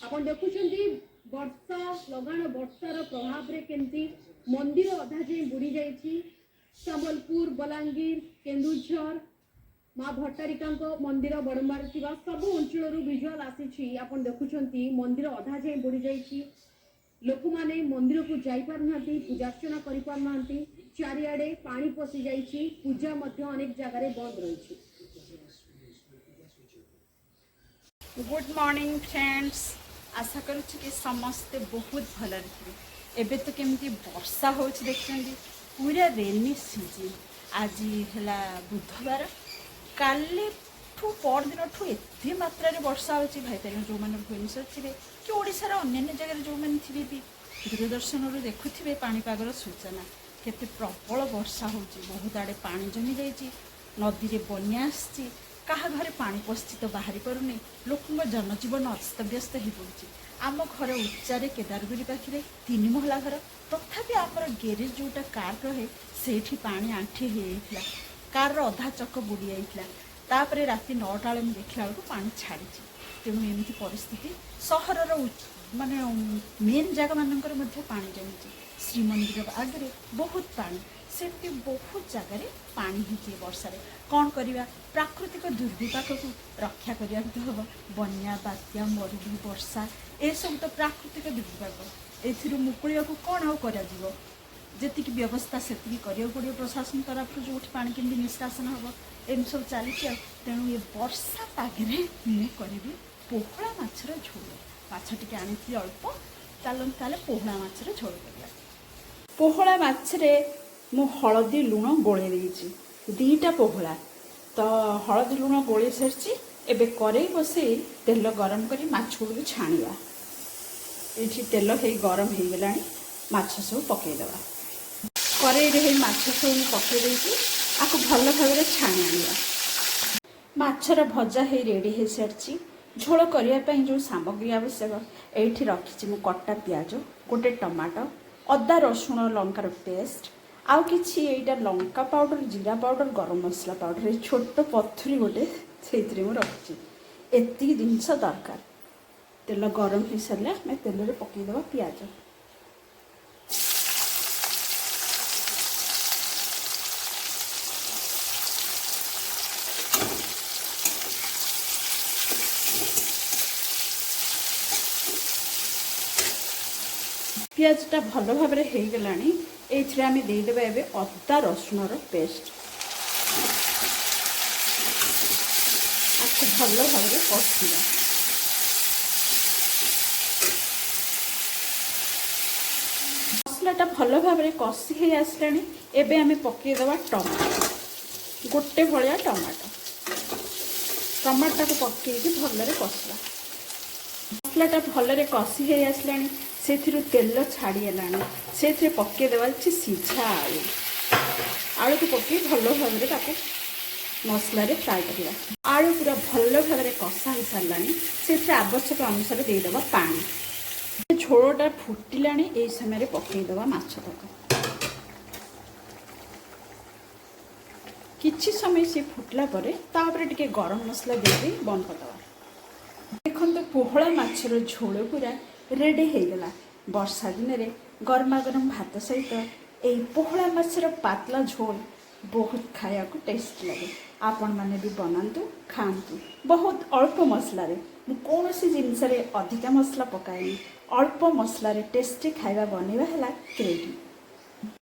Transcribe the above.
आपण देखुछंती वर्षा लगाण वर्षार प्रभाव रे केमती मंदिर अधा जे बुड़ी जाइछि। संबलपुर बलांगीर केन्दुझर माँ भट्टारिका मंदिर बड़म्बार सब अंचल विजुआल आसी आपण देखुछंती मंदिर अधा जे बुड़ी जाइछि। लोक माने मंदिर को जाई पारना पूजार्चना करि पारना चारिआडे पानी पशि जाइछि। पूजा मध्य अनेक जगह रे बंद रहिछि। गुड मॉर्निंग फ्रेंड्स, आशा करुच्ची कि समस्ते बहुत भल थे। एबे तो केमती वर्षा हो देखते पूरा रेनी सीजन। आज है बुधवार, काली परदिन ठू एत मात्रा वर्षा हो भाईपार जो मैंने भुवनेश्वर थे कि ओडार अन्य जगह जो मैंने थे भी दूरदर्शन देखुवे पाणीपागर सूचना केते प्रबल वर्षा हो। बहुत आड़े पानी जमी जाइए, नदी में बन्या आसी, कहा घरे पानी पशि तो बाहरी पारुनी, लोकों जनजीवन अस्तव्यस्त हो पड़ी। आम घर उच्चारे केदारगिरी पाखे 3 महला घर, तथापि आमर गेरेज जोटा कार रहे से पानी आंठी होता, कार अधा चक बुड़ी जाता। तापर राति 9टा बेले देखला बेलू पानी छाड़ी। तेणु एमती परिस्थिति सहरर माने मेन जगह मानकर पानी जमी। श्रीमंदिर आगे बहुत पानी, सेमती बहुत जगार पानी होती वर्षा रे। कौन करवा, प्राकृतिक दुर्विपाक को रक्षा करने तो हम। बन्या बात्या मरुड़ी वर्षा ए सब तो प्राकृतिक दुर्विपाक। ए मुकुलिया को कौन आउ कर जी व्यवस्था से पड़ो प्रशासन तरफ जो पानी केमती निष्कासन हम एम सब चली। तेणु ये वर्षा पागे मुझे करी पोहला माछर झोल। माछ टे आनी अल्प, चलते पोहला माछर झोल कर। पोहला माछरे मु हलदी लुण गोले देइछि 2टा पोहला। तो हलदी लुण गोले सारी एबे कड़े बसे तेल गरम करी माछ गुड़ छाणिबा। ये तेल हे गरम हो गलानी, माछ सब पकईदबा। कड़े रे माछ सब पकई आपको भल भाव छाणी आनिबा। माछर भजा हे रेडी हो सारी। झोल करने जो सामग्री आवश्यक ये रखी मु कटा पियाज, गोटे टमाटो, अदा रसुण लंकार पेस्ट, आउ कि एटा लंका पाउडर, जीरा पाउडर, गरम मसला पाउडर, ये छोट पथुरी गोटे से रखी। एति जिनस दरकार। तेल गरम हो सारे आम तेल पकईदबा पियाज। पियाजटा भल भाव में हो गलानी। ये आम देदेबा ए अदा रसुण पेस्ट। आपको भल भाव में कषा। मसलाटा भल भाव में कषि हो आसलानी। एबे आम पकईदबा टमाटो, गोटे भाया टमाटो। टमाटा को पकईकि भल कषा। मसलाटा भल कषि हो आसलानी। से तेल छाड़ीगलानी। से पकईदेवा सीझा आलू। आलू को पकई भल भाव में मसलार फ्राए करवा। आलू पूरा भल भाव में कषा हो सारा। से आवश्यक अनुसार देदेवा पानी। झोलटा फुटिलानी। यही समय पकईदेवा माछ तक। किछि समय से फुटला तापर टिके गरम मसला दे बंद करदे। देखो पोहला माछर झोल पूरा रेडी हो गला। वर्षा दिन में गरमा गरम भात सहित यही पोहला माछर पातला झोल बहुत खाया को टेस्ट लगे। आपण मैंने भी बनातु खातु। बहुत अल्प मसलार कौन सी जिनस अधिका मसला पकाएनी, अल्प मसलार टेस्टी खाଇବା बनवा है रेडी।